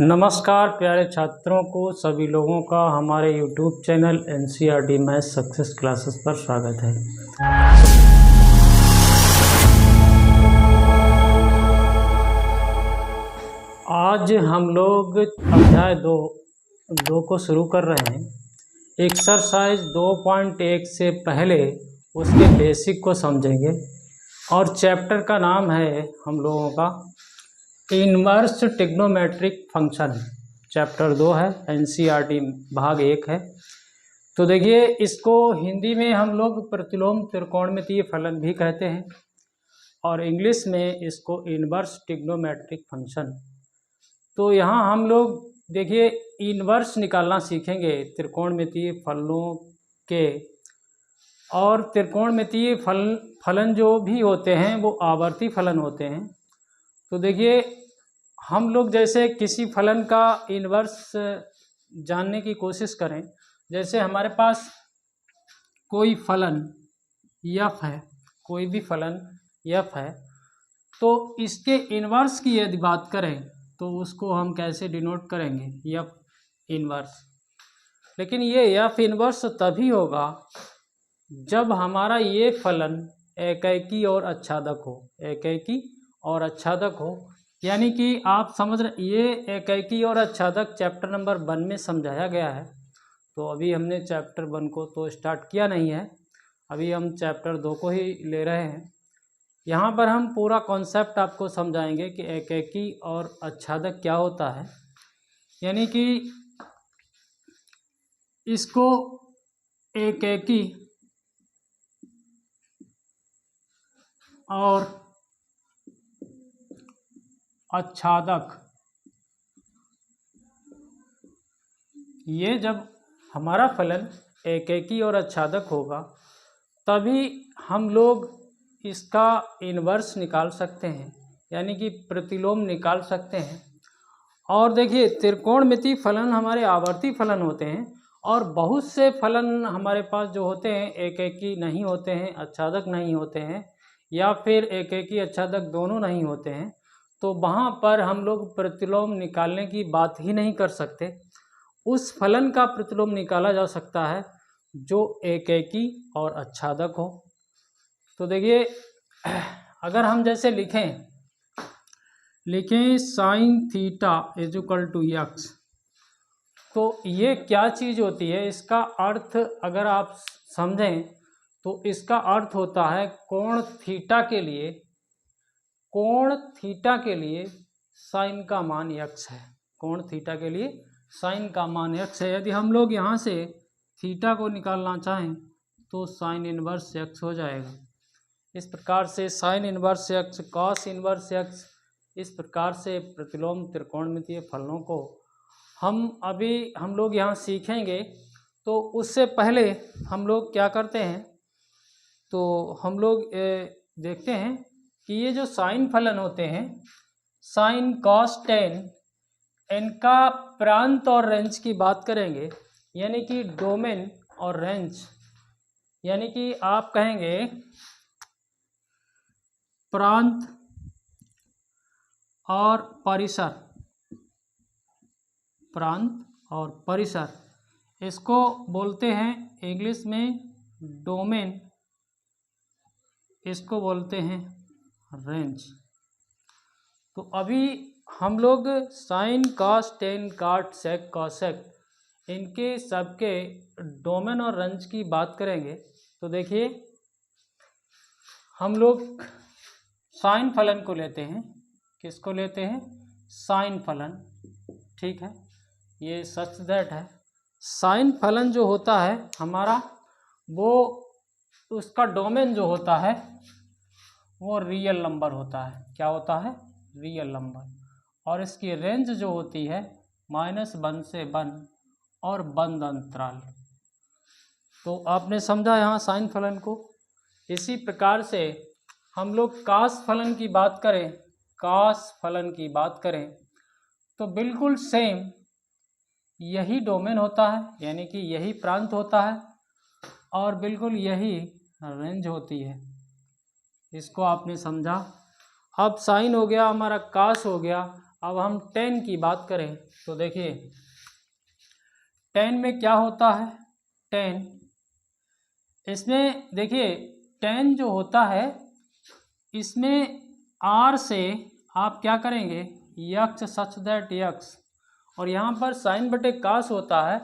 नमस्कार प्यारे छात्रों को सभी लोगों का हमारे YouTube channel NCERT math success classes पर स्वागत है। आज हम लोग अध्याय 2 को शुरू कर रहे हैं। एक्सरसाइज 2.1 से पहले उसके बेसिक को समझेंगे और चैप्टर का नाम है हम लोगों का इनवर्स ट्रिग्नोमेट्रिक फंक्शन। चैप्टर 2 है, NCERT भाग 1 है। तो देखिए, इसको हिंदी में हम लोग प्रतिलोम त्रिकोणमितीय फलन भी कहते हैं और इंग्लिश में इसको इनवर्स ट्रिग्नोमेट्रिक फंक्शन। तो यहाँ हम लोग देखिए इनवर्स निकालना सीखेंगे त्रिकोणमितीय फलनों के। और त्रिकोणमितीय फलन जो भी होते हैं वो आवर्ती फलन होते हैं। तो देखिए, हम लोग जैसे किसी फलन का इनवर्स जानने की कोशिश करें, जैसे हमारे पास कोई फलन f है, कोई भी फलन f है, तो इसके इनवर्स की यदि बात करें तो उसको हम कैसे डिनोट करेंगे, f इनवर्स। लेकिन ये f इनवर्स तभी होगा जब हमारा ये फलन एकैकी और आच्छादक हो, एकैकी और आच्छादक हो। यानी कि आप समझ रहे, ये एकैकी और आच्छादक चैप्टर नंबर 1 में समझाया गया है। तो अभी हमने चैप्टर 1 को तो स्टार्ट किया नहीं है, अभी हम चैप्टर 2 को ही ले रहे हैं। यहाँ पर हम पूरा कॉन्सेप्ट आपको समझाएंगे कि एकैकी और आच्छादक क्या होता है। यानी कि इसको एकैकी और आच्छादक, ये जब हमारा फलन एकैकी और आच्छादक होगा तभी हम लोग इसका इनवर्स निकाल सकते हैं, यानी कि प्रतिलोम निकाल सकते हैं। और देखिए, त्रिकोणमितीय फलन हमारे आवर्ती फलन होते हैं और बहुत से फलन हमारे पास जो होते हैं एकैकी नहीं होते हैं, आच्छादक नहीं होते हैं, या फिर एकैकी आच्छादक दोनों नहीं होते हैं। तो वहाँ पर हम लोग प्रतिलोम निकालने की बात ही नहीं कर सकते। उस फलन का प्रतिलोम निकाला जा सकता है जो एकैकी और आच्छादक हो। तो देखिए, अगर हम जैसे लिखें sine theta is equal to x, तो ये क्या चीज़ होती है, इसका अर्थ अगर आप समझें तो इसका अर्थ होता है कोण थीटा के लिए साइन का मान x है। कोण थीटा के लिए साइन का मान x है। यदि हम लोग यहाँ से थीटा को निकालना चाहें तो साइन इनवर्स x हो जाएगा। इस प्रकार से sine inverse x, cos inverse x, इस प्रकार से प्रतिलोम त्रिकोणमितीय फलनों को हम लोग यहाँ सीखेंगे। तो उससे पहले हम लोग क्या करते हैं, तो हम लोग देखते हैं कि ये जो साइन फलन होते हैं, साइन, कॉस, टेन, इनका प्रांत और रेंज की बात करेंगे, यानी कि डोमेन और रेंज। यानी कि आप कहेंगे प्रांत और परिसर, प्रांत और परिसर, इसको बोलते हैं इंग्लिश में डोमेन, इसको बोलते हैं रेंज। तो अभी हम लोग साइन, कॉस, टेन, कॉट, सेक, कॉसेक, इनके सबके डोमेन और रेंज की बात करेंगे। तो देखिए, हम लोग साइन फलन को लेते हैं। किसको लेते हैं? साइन फलन। ठीक है, ये सच दैट है। साइन फलन जो होता है हमारा, वो उसका डोमेन जो होता है वो रियल नंबर होता है। क्या होता है? Real number. और इसकी रेंज जो होती है -1 से 1 और बंद अंतराल। तो आपने समझा यहाँ साइन फलन को। इसी प्रकार से हम लोग कॉस फलन की बात करें, तो बिल्कुल सेम यही डोमेन होता है, यानी कि यही प्रांत होता है और बिल्कुल यही रेंज होती है। इसको आपने समझा। अब साइन हो गया हमारा, कॉस हो गया। अब हम tan की बात करें तो देखिए tan में क्या होता है, tan इसमें देखिए tan जो होता है इसमें r से आप क्या करेंगे यक्स सच दैट यक्स, और यहाँ पर साइन बटे कास होता है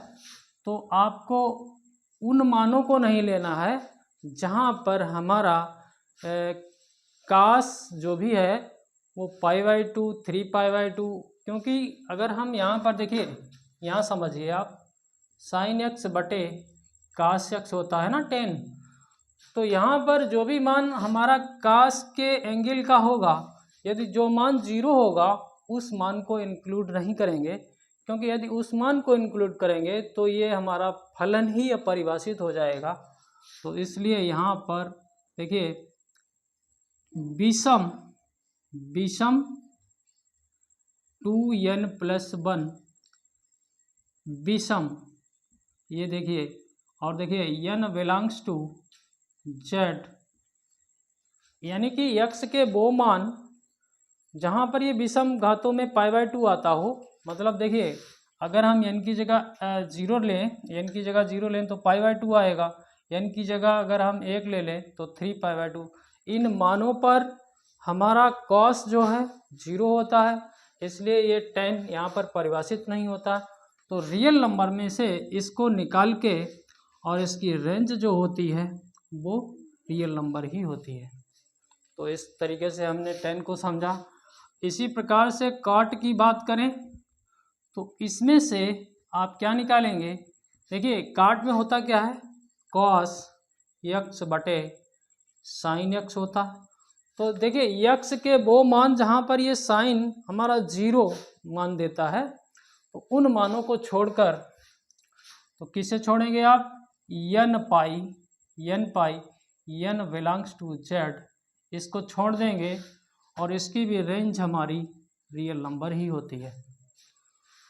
तो आपको उन मानों को नहीं लेना है जहाँ पर हमारा कास जो भी है वो π/2 3π/2, क्योंकि अगर हम यहाँ पर देखिए यहाँ समझिए आप साइन एक्स बटे कास एक्स होता है ना tan, तो यहाँ पर जो भी मान हमारा कास के एंगल का होगा यदि जो मान 0 होगा उस मान को इंक्लूड नहीं करेंगे, क्योंकि यदि उस मान को इंक्लूड करेंगे तो ये हमारा फलन ही अपरिभाषित हो जाएगा। तो इसलिए यहाँ पर देखिए विषम 2n+1 विषम, ये देखिए, और देखिए n बिलोंग्स टू z, यानी कि x के वो मान जहाँ पर ये विषम घातों में π/2 आता हो, मतलब देखिए अगर हम n की जगह 0 लें, n की जगह 0 लें तो π/2 आएगा, n की जगह अगर हम 1 ले लें तो 3π/2, इन मानों पर हमारा cos जो है 0 होता है, इसलिए ये tan यहाँ पर परिभाषित नहीं होता। तो रियल नंबर में से इसको निकाल के और इसकी रेंज जो होती है वो रियल नंबर ही होती है। तो इस तरीके से हमने tan को समझा। इसी प्रकार से cot की बात करें तो इसमें से आप क्या निकालेंगे, देखिए cot में होता क्या है cos x बटे साइन x होता है। तो देखिए x के वो मान जहाँ पर ये साइन हमारा 0 मान देता है तो उन मानों को छोड़कर, तो किसे छोड़ेंगे आप n pi n belongs to z, इसको छोड़ देंगे और इसकी भी रेंज हमारी रियल नंबर ही होती है।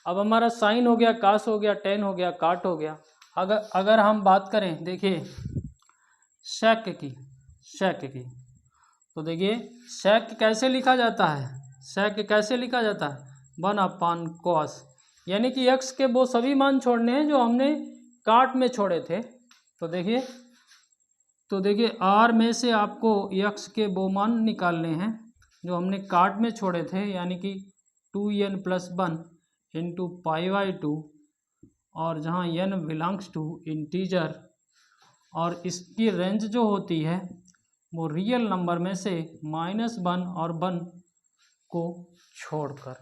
अब हमारा साइन हो गया, कास हो गया, tan हो गया, काट हो गया। अगर हम बात करें देखिए सेक की तो देखिए सेक कैसे लिखा जाता है, सेक कैसे लिखा जाता है 1/cos, यानी कि x के वो सभी मान छोड़ने हैं जो हमने काट में छोड़े थे। तो देखिए r में से आपको x के वो मान निकालने हैं जो हमने काट में छोड़े थे, यानी कि 2n+1 इंटू π/2, और जहाँ n बिलोंग्स टू इंटीजर, और इसकी रेंज जो होती है वो रियल नंबर में से -1 और 1 को छोड़कर।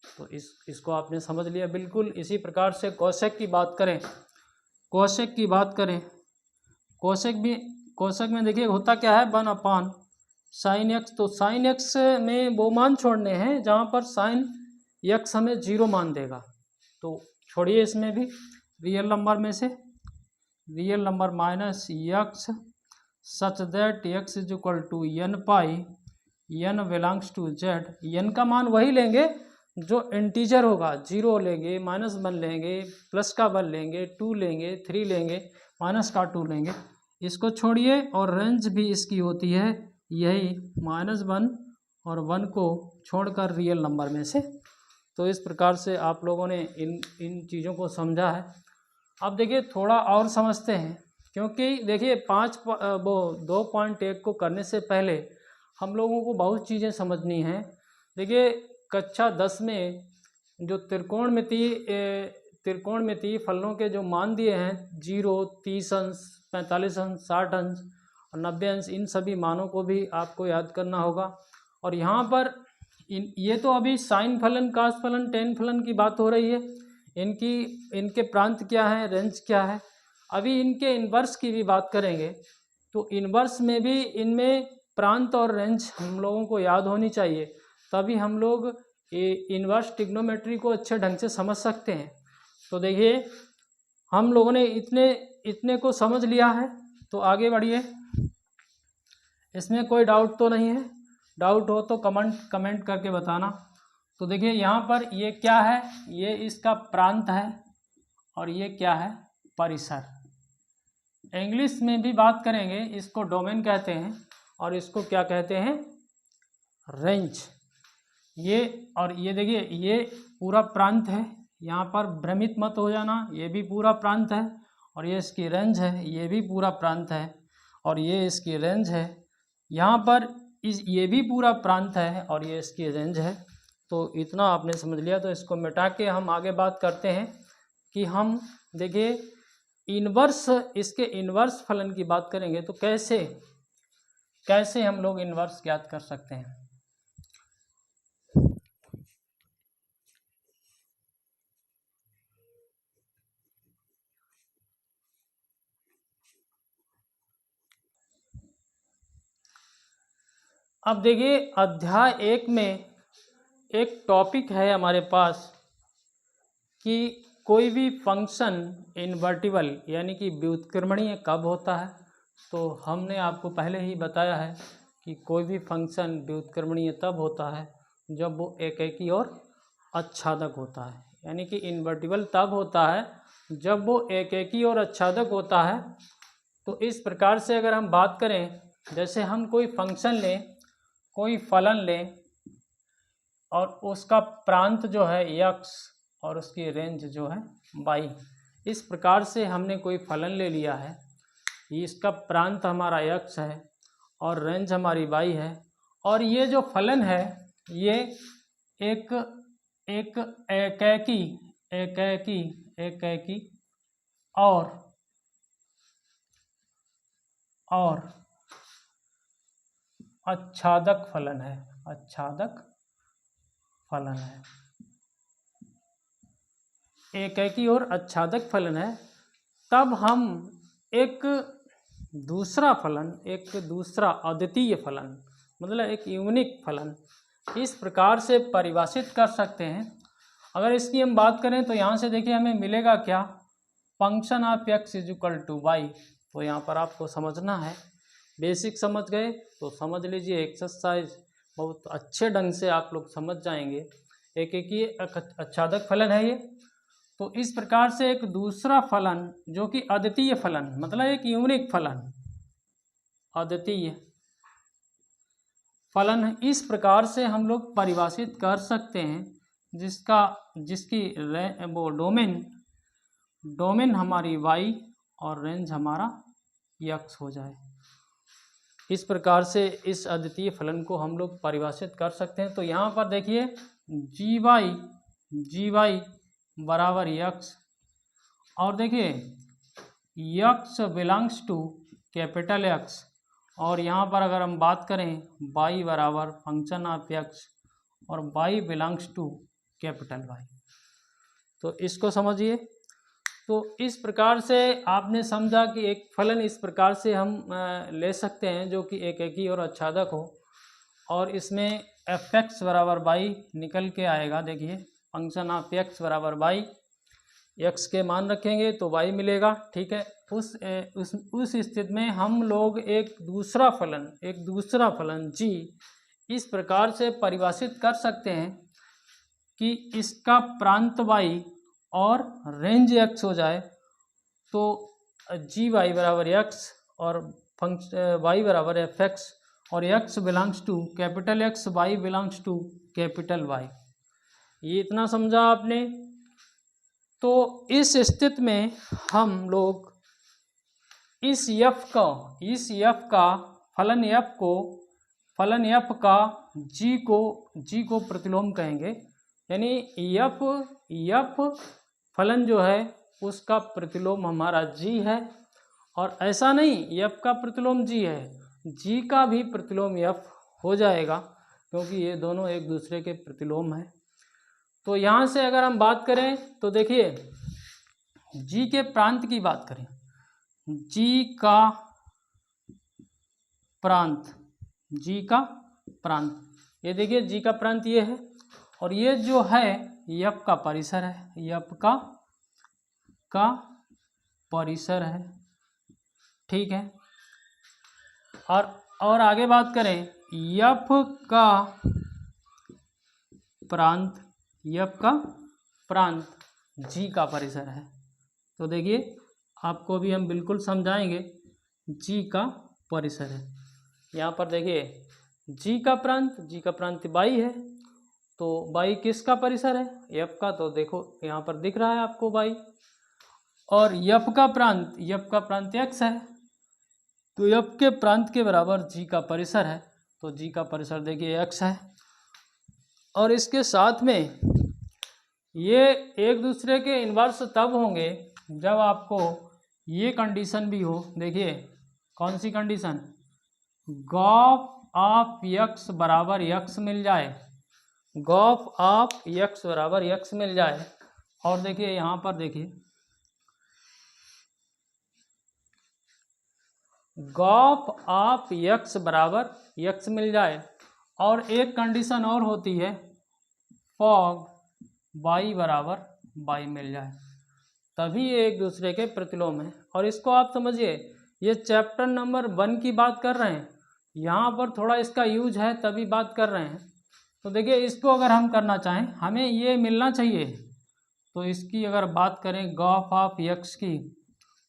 तो इसको आपने समझ लिया बिल्कुल। इसी प्रकार से कोसेक की बात करें, कोसेक में देखिए होता क्या है 1/sin x, तो sin x में वो मान छोड़ने हैं जहाँ पर sin x हमें 0 मान देगा। तो छोड़िए इसमें भी रियल नंबर में से real number minus x such that x is equal to n pi n belongs to z, n का मान वही लेंगे जो इंटीजर होगा, 0 लेंगे, -1 लेंगे, प्लस का 1 लेंगे, 2 लेंगे, 3 लेंगे, माइनस का 2 लेंगे, इसको छोड़िए, और रेंज भी इसकी होती है यही -1 और 1 को छोड़कर रियल नंबर में से। तो इस प्रकार से आप लोगों ने इन चीज़ों को समझा है। अब देखिए थोड़ा और समझते हैं, क्योंकि देखिए 2.1 को करने से पहले हम लोगों को बहुत चीज़ें समझनी हैं। देखिए कक्षा 10 में जो त्रिकोणमितीय फलनों के जो मान दिए हैं 0, 30 अंश, 45 अंश, 60 अंश और 90 अंश, इन सभी मानों को भी आपको याद करना होगा। और यहाँ पर ये तो अभी साइन फलन, कास फलन, tan फलन की बात हो रही है, इनके प्रांत क्या है, रेंज क्या है। अभी इनके इन्वर्स की भी बात करेंगे, तो इन्वर्स में भी इनमें प्रांत और रेंज हम लोगों को याद होनी चाहिए, तभी हम लोग इन्वर्स ट्रिग्नोमेट्री को अच्छे ढंग से समझ सकते हैं। तो देखिए हम लोगों ने इतने को समझ लिया है, तो आगे बढ़िए। इसमें कोई डाउट तो नहीं है? डाउट हो तो कमेंट करके बताना। तो देखिए यहाँ पर ये क्या है, ये इसका प्रांत है और ये क्या है, परिसर। इंग्लिश में भी बात करेंगे, इसको डोमेन कहते हैं और इसको क्या कहते हैं, रेंज। ये और ये देखिए ये पूरा प्रांत है, यहाँ पर भ्रमित मत हो जाना, ये भी पूरा प्रांत है और ये इसकी रेंज है, ये भी पूरा प्रांत है और ये इसकी रेंज है। यहाँ पर ये भी पूरा प्रांत है और ये इसकी रेंज है। तो इतना आपने समझ लिया। तो इसको मिटा के हम आगे बात करते हैं कि हम देखिए इन्वर्स, इसके इन्वर्स फलन की बात करेंगे तो कैसे हम लोग इन्वर्स ज्ञात कर सकते हैं। अब देखिए अध्याय 1 में एक टॉपिक है हमारे पास कि कोई भी फंक्शन इन्वर्टिबल यानी कि व्युत्क्रमणीय कब होता है। तो हमने आपको पहले ही बताया है कि कोई भी फंक्शन व्युत्क्रमणीय तब होता है जब वो एकेकी और आच्छादक होता है, यानी कि इन्वर्टिबल तब होता है जब वो एकेकी और आच्छादक होता है। तो इस प्रकार से अगर हम बात करें, जैसे हम कोई फंक्शन लें, कोई फलन लें और उसका प्रांत जो है x और उसकी रेंज जो है y, इस प्रकार से हमने कोई फलन ले लिया है, इसका प्रांत हमारा x है और रेंज हमारी y है और ये जो फलन है ये एक एकेकी और आच्छादक फलन है, आच्छादक फलन है, एकेकी और आच्छादक फलन है। तब हम एक दूसरा फलन, एक दूसरा अद्वितीय फलन, मतलब एक यूनिक फलन इस प्रकार से परिभाषित कर सकते हैं। अगर इसकी हम बात करें तो यहाँ से देखिए हमें मिलेगा क्या, function of x equal to y. तो यहाँ पर आपको समझना है, बेसिक समझ गए तो समझ लीजिए, एक्सरसाइज बहुत अच्छे ढंग से आप लोग समझ जाएंगे। एकेकी आच्छादक फलन है ये। तो इस प्रकार से एक दूसरा फलन जो कि अद्वितीय फलन, मतलब एक यूनिक फलन, अद्वितीय फलन, इस प्रकार से हम लोग परिभाषित कर सकते हैं जिसकी वो डोमेन हमारी y और रेंज हमारा x हो जाए। इस प्रकार से इस अद्वितीय फलन को हम लोग परिभाषित कर सकते हैं। तो यहाँ पर देखिए gy बराबर x और देखिए x belongs to capital X और यहाँ पर अगर हम बात करें y बराबर फंक्शन ऑफ x और y belongs to capital Y। तो इसको समझिए। तो इस प्रकार से आपने समझा कि एक फलन इस प्रकार से हम ले सकते हैं जो कि एकेकी और आच्छादक हो और इसमें fx बराबर y निकल के आएगा। देखिए फंक्शन ऑफ x बराबर y, x के मान रखेंगे तो y मिलेगा, ठीक है। उस स्थिति में हम लोग एक दूसरा फलन g इस प्रकार से परिभाषित कर सकते हैं कि इसका प्रांत y और रेंज x हो जाए। तो gy बराबर x और y बराबर fx और x belongs to capital X, y belongs to capital Y। ये इतना समझा आपने। तो इस स्थिति में हम लोग इस f का फलन f का g को प्रतिलोम कहेंगे, यानी f फलन जो है उसका प्रतिलोम हमारा g है। और ऐसा नहीं f का प्रतिलोम g है, g का भी प्रतिलोम f हो जाएगा क्योंकि ये दोनों एक दूसरे के प्रतिलोम हैं। तो यहाँ से अगर हम बात करें तो देखिए g के प्रांत की बात करें, g का प्रांत, ये देखिए g का प्रांत ये है और ये जो है f का परिसर है, f का परिसर है, ठीक है। और आगे बात करें f का प्रांत g का परिसर है। तो देखिए आपको भी हम बिल्कुल समझाएंगे, g का परिसर है। यहाँ पर देखिए g का प्रांत y है तो बाई किसका परिसर है? एफ का। तो देखो यहाँ पर दिख रहा है आपको बाई, और एफ का प्रांत एक्स है, तो एफ के प्रांत के बराबर जी का परिसर है, तो जी का परिसर देखिए एक्स है। और इसके साथ में ये एक दूसरे के इन्वर्स तब होंगे जब आपको ये कंडीशन भी हो। देखिए कौन सी कंडीशन? गॉफ ऑफ यक्स बराबर यक्स मिल जाए, गॉफ ऑफ यक्स बराबर यक्स मिल जाए। और देखिए यहाँ पर देखिए गॉफ ऑफ यक्स बराबर यक्स मिल जाए। और एक कंडीशन और होती है, फॉग वाई बराबर वाई मिल जाए, तभी ये एक दूसरे के प्रतिलोम है। और इसको आप समझिए, ये चैप्टर नंबर 1 की बात कर रहे हैं, यहाँ पर थोड़ा इसका यूज है तभी बात कर रहे हैं। तो देखिए इसको अगर हम करना चाहें, हमें ये मिलना चाहिए, तो इसकी अगर बात करें गॉफ ऑफ यक्स की,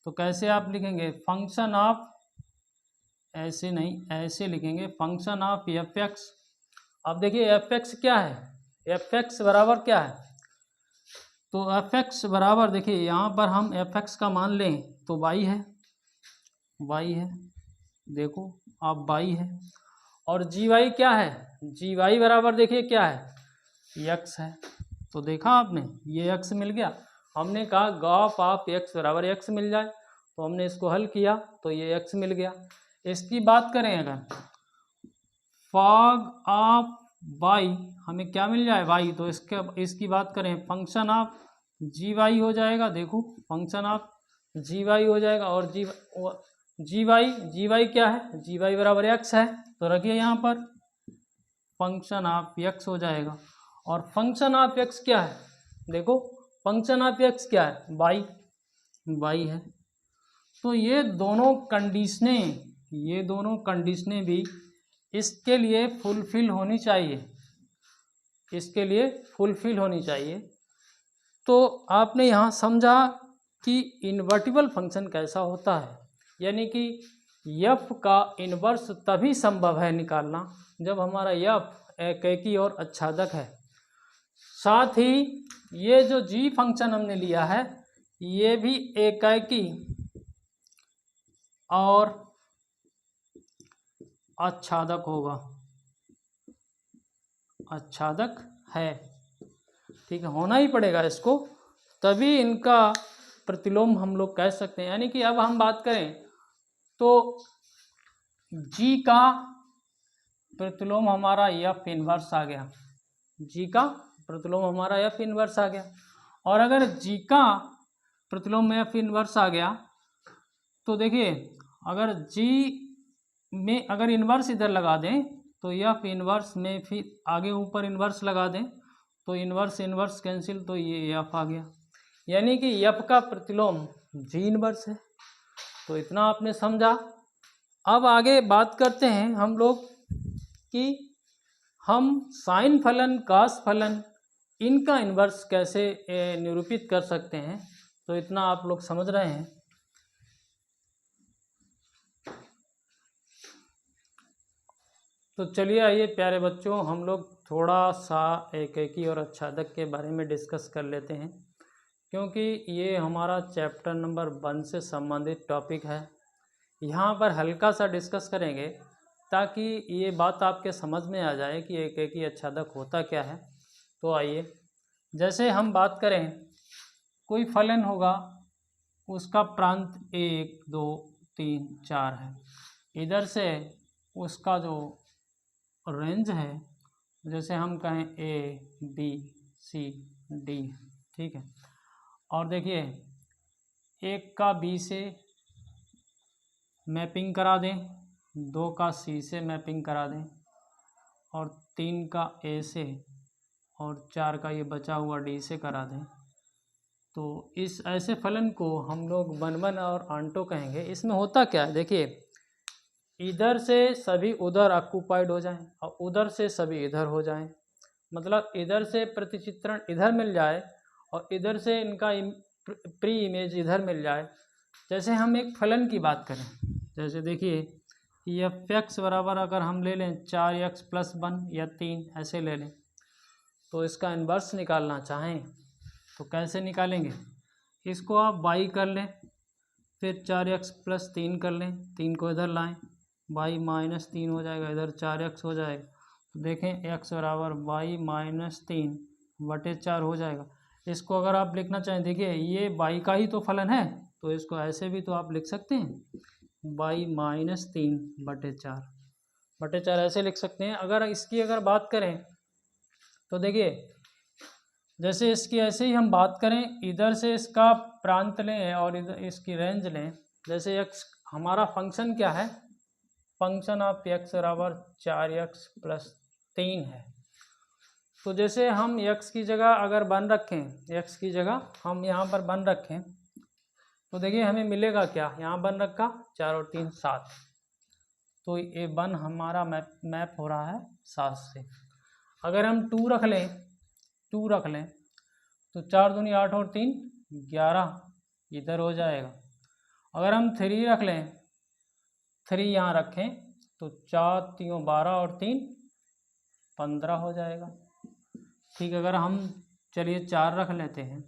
तो कैसे आप लिखेंगे? फंक्शन ऑफ, ऐसे नहीं ऐसे लिखेंगे, फंक्शन ऑफ एफ एक्स। अब देखिए एफ एक्स क्या है? एफ एक्स बराबर क्या है? तो एफ एक्स बराबर देखिए यहाँ पर हम एफ एक्स का मान लें तो वाई है, वाई है, देखो आप वाई है। और जी वाई क्या है? जी वाई बराबर देखिए क्या है? यक्स है। तो देखा आपने, ये यक्स मिल गया। हमने कहा गॉफ ऑफ एक्स बराबर यक्स मिल जाए, तो हमने इसको हल किया तो ये यक्स मिल गया। इसकी बात करें अगर फॉग ऑफ वाई, हमें क्या मिल जाए? वाई। तो इसकी बात करें फंक्शन ऑफ जी वाई हो जाएगा, देखो फंक्शन ऑफ जी वाई हो जाएगा। और जी वाई क्या है? जी वाई बराबर एक्स है, तो रखिए यहाँ पर फंक्शन ऑफ एक्स हो जाएगा। और फंक्शन ऑफ एक्स क्या है? देखो फंक्शन ऑफ एक्स क्या है? वाई, वाई है। तो ये दोनों कंडीशनें भी इसके लिए फुलफिल होनी चाहिए, इसके लिए फुलफिल होनी चाहिए। तो आपने यहाँ समझा कि इन्वर्टिबल फंक्शन कैसा होता है, यानी कि यफ का इन्वर्स तभी संभव है निकालना जब हमारा यफ एकैकी और आच्छादक है। साथ ही ये जो जी फंक्शन हमने लिया है ये भी एकैकी और आच्छादक होगा, आच्छादक है, ठीक है, होना ही पड़ेगा इसको, तभी इनका प्रतिलोम हम लोग कह सकते हैं। यानी कि अब हम बात करें तो जी का प्रतिलोम हमारा एफ इनवर्स आ गया, जी का प्रतिलोम हमारा एफ इनवर्स आ गया। और अगर जी का प्रतिलोम एफ इनवर्स आ गया तो देखिए अगर जी में अगर इन्वर्स इधर लगा दें तो एफ इन्वर्स में फिर आगे ऊपर इन्वर्स लगा दें तो इन्वर्स इन्वर्स कैंसिल, तो ये एफ आ गया, यानी कि एफ का प्रतिलोम जी इन्वर्स है। तो इतना आपने समझा। अब आगे बात करते हैं हम लोग कि हम साइन फलन कॉस फलन इनका इन्वर्स कैसे निरूपित कर सकते हैं, तो इतना आप लोग समझ रहे हैं। तो चलिए आइए प्यारे बच्चों, हम लोग थोड़ा सा एकैकी और आच्छादक के बारे में डिस्कस कर लेते हैं, क्योंकि ये हमारा चैप्टर नंबर 1 से संबंधित टॉपिक है। यहाँ पर हल्का सा डिस्कस करेंगे ताकि ये बात आपके समझ में आ जाए कि एकैकी आच्छादक होता क्या है। तो आइए, जैसे हम बात करें कोई फलन होगा, उसका प्रांत 1 2 3 4 है, इधर से उसका जो रेंज है, जैसे हम कहें ए बी सी डी, ठीक है। और देखिए एक का बी से मैपिंग करा दें, 2 का सी से मैपिंग करा दें, और 3 का ए से, और 4 का ये बचा हुआ डी से करा दें, तो इस ऐसे फलन को हम लोग बन और आंटो कहेंगे। इसमें होता क्या है, देखिए इधर से सभी उधर ऑक्यूपाइड हो जाएं और उधर से सभी इधर हो जाएं, मतलब इधर से प्रतिचित्रण इधर मिल जाए और इधर से इनका प्री इमेज इधर मिल जाए। जैसे हम एक फलन की बात करें, जैसे देखिए एफ एक्स बराबर अगर हम ले लें 4x + 1 या 3 ऐसे ले लें, तो इसका इन्वर्स निकालना चाहें तो कैसे निकालेंगे, इसको आप बाई कर लें, फिर 4x + 3 कर लें, 3 को इधर लाएं, बाई -3 हो जाएगा, इधर 4x हो जाएगा। तो देखें x बराबर बाई -3/4 हो जाएगा। इसको अगर आप लिखना चाहें, देखिए ये बाई का ही तो फलन है, तो इसको ऐसे भी तो आप लिख सकते हैं, बाई -3/4 ऐसे लिख सकते हैं। अगर इसकी अगर बात करें तो देखिए, जैसे इसकी ऐसे ही हम बात करें, इधर से इसका प्रांत लें और इधर इसकी रेंज लें। जैसे x हमारा फंक्शन क्या है, फंक्शन ऑफ x बराबर 4x + 3 है। तो जैसे हम x की जगह अगर 1 रखें, x की जगह हम यहाँ पर 1 रखें, तो देखिए हमें मिलेगा क्या, यहाँ 1 रखा, 4 और 3 7, तो ये 1 हमारा मैप हो रहा है 7 से। अगर हम 2 रख लें तो 4 दूनी 8 और 3 11 इधर हो जाएगा। अगर हम 3 रख लें, 3 यहाँ रखें तो 4 3 12 और 3 15 हो जाएगा। ठीक, अगर हम चलिए 4 रख लेते हैं,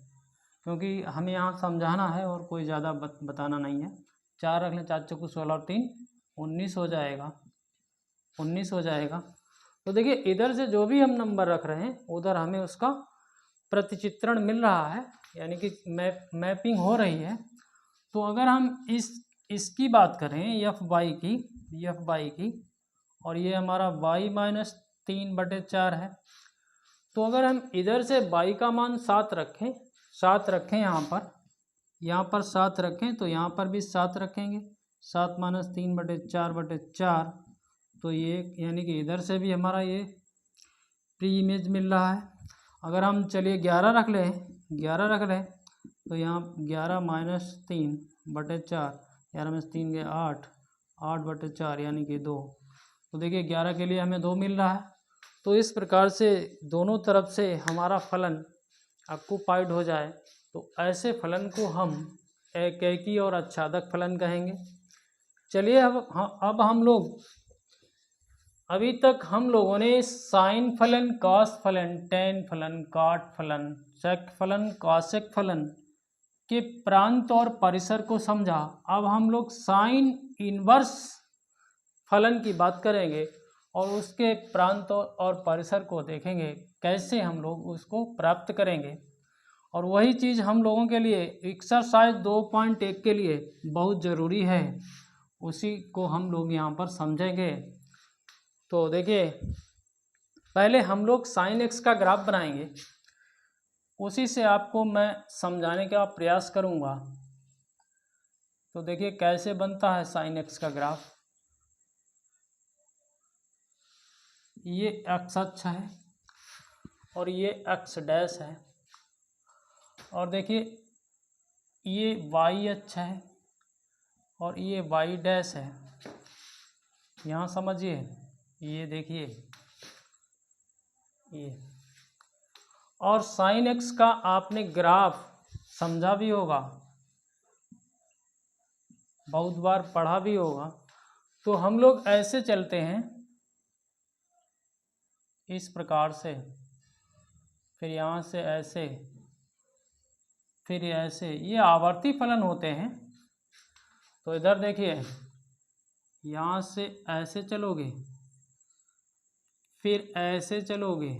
क्योंकि हमें यहाँ समझाना है और कोई ज़्यादा बताना नहीं है। 4 रख लें, 4 चौको 16 और 3 19 हो जाएगा, 19 हो जाएगा। तो देखिए इधर से जो भी हम नंबर रख रहे हैं उधर हमें उसका प्रतिचित्रण मिल रहा है, यानी कि मैपिंग हो रही है। तो अगर हम इसकी बात करें एफ बाई की, और ये हमारा y -3/4 है, तो अगर हम इधर से y का मान 7 रखें यहाँ पर 7 रखें, तो यहाँ पर भी 7 रखेंगे, 7 - 3/4/4, तो ये यानी कि इधर से भी हमारा ये प्री इमेज मिल रहा है। अगर हम चलिए 11 रख लें, तो यहाँ 11 - 3/4, 11 - 3 के 8, 8/4 यानी कि 2। तो देखिए 11 के लिए हमें 2 मिल रहा है। तो इस प्रकार से दोनों तरफ से हमारा फलन ऑक्युपाइड हो जाए तो ऐसे फलन को हम एकैकी और आच्छादक फलन कहेंगे। चलिए अब हम लोग, अभी तक हम लोगों ने साइन फलन, कॉस फलन, टेन फलन, कॉट फलन, सेक फलन, कॉसेक फलन के प्रांत और परिसर को समझा। अब हम लोग साइन इनवर्स फलन की बात करेंगे और उसके प्रांत और परिसर को देखेंगे, कैसे हम लोग उसको प्राप्त करेंगे। और वही चीज़ हम लोगों के लिए एक्सरसाइज 2.1 के लिए बहुत ज़रूरी है, उसी को हम लोग यहाँ पर समझेंगे। तो देखिए पहले हम लोग साइन एक्स का ग्राफ बनाएंगे, उसी से आपको मैं समझाने का प्रयास करूँगा। तो देखिए कैसे बनता है साइन एक्स का ग्राफ। ये एक्स अक्ष है और ये एक्स डैश है, और देखिए ये वाई अक्ष है और ये वाई डैश है। यहाँ समझिए, ये देखिए ये, और साइन एक्स का आपने ग्राफ समझा भी होगा, बहुत बार पढ़ा भी होगा। तो हम लोग ऐसे चलते हैं इस प्रकार से, फिर यहाँ से ऐसे, फिर ऐसे, ये आवर्ती फलन होते हैं। तो इधर देखिए, यहाँ से ऐसे चलोगे, फिर ऐसे चलोगे,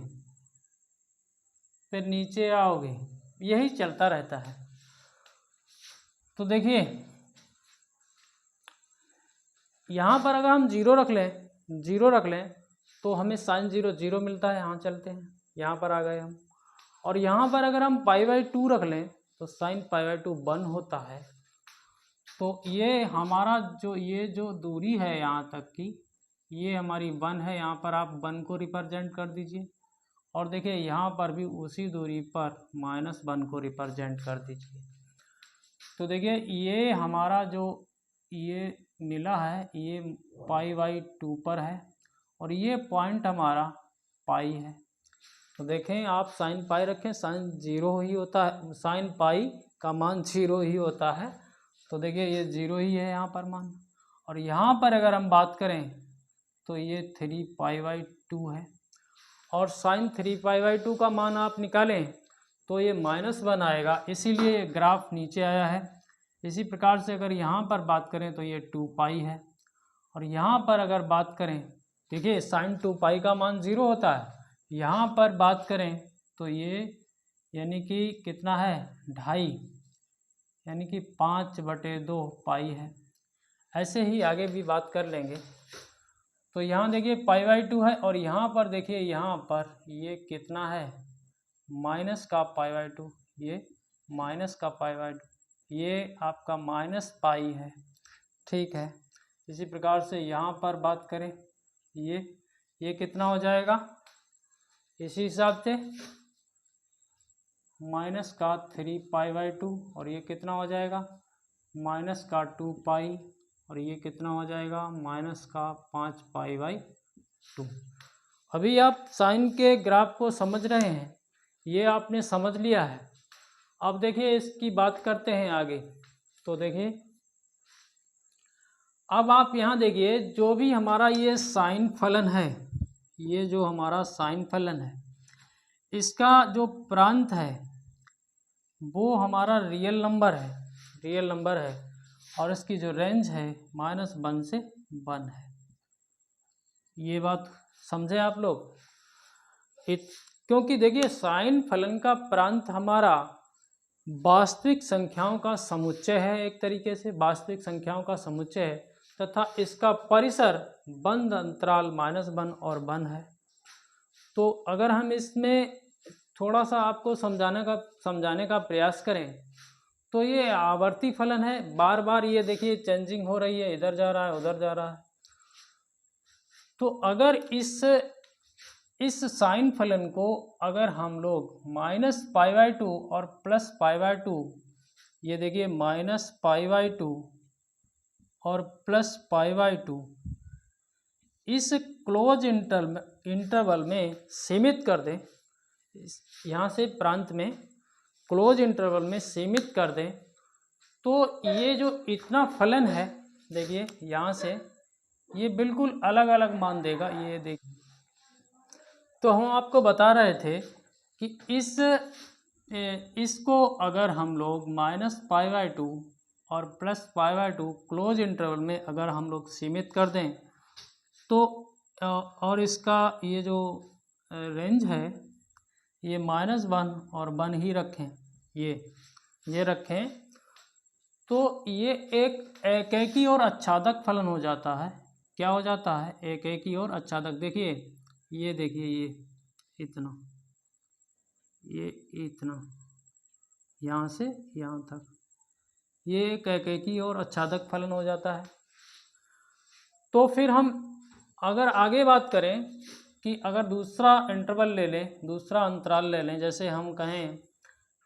फिर नीचे आओगे, यही चलता रहता है। तो देखिए यहाँ पर अगर हम 0 रख लें तो हमें साइन 0 मिलता है। यहाँ चलते हैं, यहाँ पर आ गए हम, और यहाँ पर अगर हम π/2 रख लें तो साइन π/2 1 होता है। तो ये हमारा ये जो दूरी है यहाँ तक की, ये हमारी 1 है। यहाँ पर आप 1 को रिप्रेजेंट कर दीजिए, और देखिए यहाँ पर भी उसी दूरी पर -1 को रिप्रेजेंट कर दीजिए। तो देखिए ये हमारा जो ये मिला है, ये π/2 पर है, और ये पॉइंट हमारा पाई है। तो देखें आप साइन पाई रखें, साइन 0 ही होता है, साइन पाई का मान 0 ही होता है। तो देखिए ये 0 ही है यहाँ पर मान, और यहाँ पर अगर हम बात करें तो ये 3π/2 है। और साइन 3π/2 का मान आप निकालें तो ये -1 आएगा, इसीलिए ग्राफ नीचे आया है। इसी प्रकार से अगर यहाँ पर बात करें तो ये 2π है, और यहाँ पर अगर बात करें, देखिए साइन 2π का मान 0 होता है, यहाँ पर बात करें तो ये यानी कि कितना है 2.5, यानी कि 5/2 पाई है। ऐसे ही आगे भी बात कर लेंगे। तो यहाँ देखिए π/2 है, और यहाँ पर देखिए यहाँ पर ये कितना है माइनस का π/2, ये माइनस का π/2, ये आपका -π है, ठीक है। इसी प्रकार से यहाँ पर बात करें ये कितना हो जाएगा, इसी हिसाब से माइनस का 3π/2, और ये कितना हो जाएगा माइनस का 2π, और ये कितना हो जाएगा माइनस का 5π/2। अभी आप साइन के ग्राफ को समझ रहे हैं, ये आपने समझ लिया है। अब देखिए इसकी बात करते हैं आगे। तो देखिए अब आप यहाँ देखिए जो भी हमारा ये साइन फलन है, ये जो हमारा साइन फलन है, इसका जो प्रांत है वो हमारा रियल नंबर है, और इसकी जो रेंज है -1 से 1 है। ये बात समझे आप लोग? क्योंकि देखिए साइन फलन का प्रांत हमारा वास्तविक संख्याओं का समुच्चय है, एक तरीके से वास्तविक संख्याओं का समुच्चय है, तथा इसका परिसर बंद अंतराल -1 और 1 है। तो अगर हम इसमें थोड़ा सा आपको समझाने का प्रयास करें तो ये आवर्ती फलन है, बार बार ये देखिए चेंजिंग हो रही है, इधर जा रहा है उधर जा रहा है। तो अगर इस साइन फलन को अगर हम लोग -π/2 और +π/2, ये देखिए -π/2 और +π/2 इस क्लोज इंटरवल में सीमित कर दें, यहाँ से प्रांत में क्लोज इंटरवल में सीमित कर दें, तो ये जो इतना फलन है देखिए यहाँ से ये बिल्कुल अलग अलग मान देगा। ये देखिए, तो हम आपको बता रहे थे कि इसको अगर हम लोग -π/2 और +π/2 क्लोज इंटरवल में अगर हम लोग सीमित कर दें तो और इसका ये जो रेंज है ये -1 और 1 ही रखें, ये रखें, तो ये एक एकैकी और आच्छादक फलन हो जाता है। क्या हो जाता है? एकैकी और आच्छादक। देखिए ये देखिए ये इतना यहाँ से यहाँ तक ये एक एकैकी और आच्छादक फलन हो जाता है। तो फिर हम अगर आगे बात करें कि अगर दूसरा इंटरवल ले लें, दूसरा अंतराल ले लें, जैसे हम कहें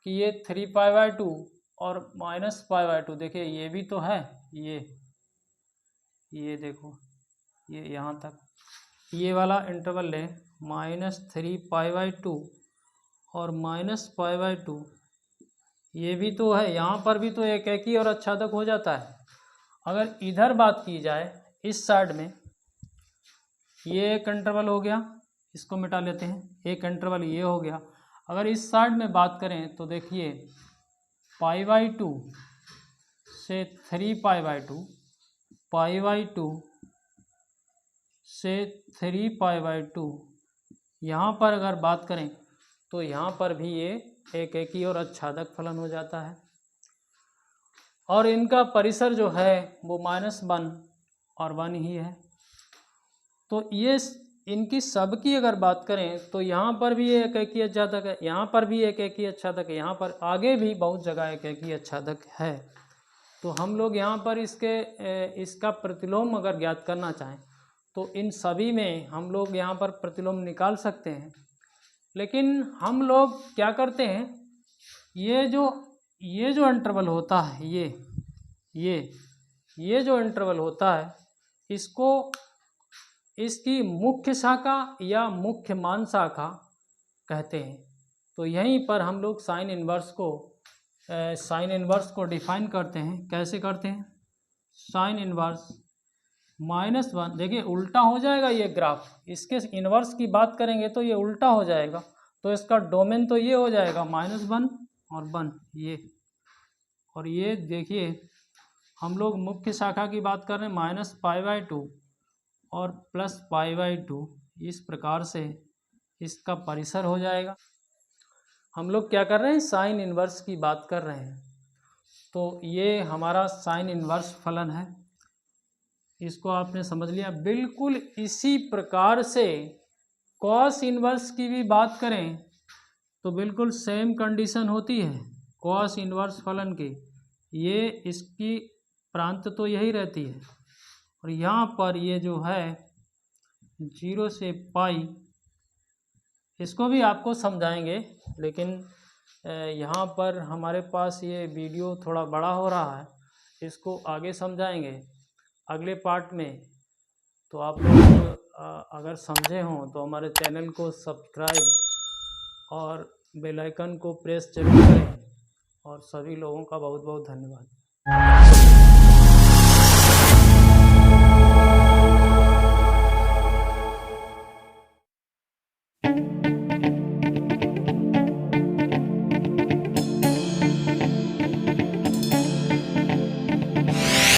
कि ये 3π/2 और -π/2, देखिए ये भी तो है, ये देखो ये यहाँ तक, ये वाला इंटरवल लें -3π/2 और -π/2, ये भी तो है, यहाँ पर भी तो एकैकी और आच्छादक हो जाता है। अगर इधर बात की जाए इस साइड में, ये एक इंटरवल हो गया, इसको मिटा लेते हैं, एक इंटरवल ये हो गया। अगर इस साइड में बात करें तो देखिए π/2 से 3π/2, π/2 से 3π/2, यहाँ पर अगर बात करें तो यहाँ पर भी ये एकैकी और आच्छादक फलन हो जाता है, और इनका परिसर जो है वो -1 और 1 ही है। तो ये इनकी सबकी अगर बात करें तो यहाँ पर भी एकैकी आच्छादक है, यहाँ पर भी एकैकी आच्छादक है, यहाँ पर आगे भी बहुत जगह एकैकी आच्छादक है। तो हम लोग यहाँ पर इसका प्रतिलोम अगर ज्ञात करना चाहें तो इन सभी में हम लोग यहाँ पर प्रतिलोम निकाल सकते हैं। लेकिन हम लोग क्या करते हैं, ये जो इंटरवल होता है, ये जो इंटरवल होता है, इसको इसकी मुख्य शाखा या मुख्य मान शाखा कहते हैं। तो यहीं पर हम लोग साइन इन्वर्स को डिफाइन करते हैं। कैसे करते हैं? साइन इन्वर्स -1 देखिए उल्टा हो जाएगा ये ग्राफ, इसके इन्वर्स की बात करेंगे तो ये उल्टा हो जाएगा, तो इसका डोमेन तो ये हो जाएगा -1 और 1 ये। और ये देखिए हम लोग मुख्य शाखा की बात कर रहे हैं -π/2 और +π/2, इस प्रकार से इसका परिसर हो जाएगा। हम लोग क्या कर रहे हैं, साइन इन्वर्स की बात कर रहे हैं, तो ये हमारा साइन इन्वर्स फलन है, इसको आपने समझ लिया। बिल्कुल इसी प्रकार से कॉस इन्वर्स की भी बात करें तो बिल्कुल सेम कंडीशन होती है कॉस इन्वर्स फलन की, ये इसकी प्रांत तो यही रहती है, और यहाँ पर ये जो है 0 से पाई, इसको भी आपको समझाएंगे, लेकिन यहाँ पर हमारे पास ये वीडियो थोड़ा बड़ा हो रहा है, इसको आगे समझाएंगे अगले पार्ट में। तो आप लोग अगर समझे हों तो हमारे चैनल को सब्सक्राइब और बेल आइकन को प्रेस जरूर करें, और सभी लोगों का बहुत बहुत धन्यवाद।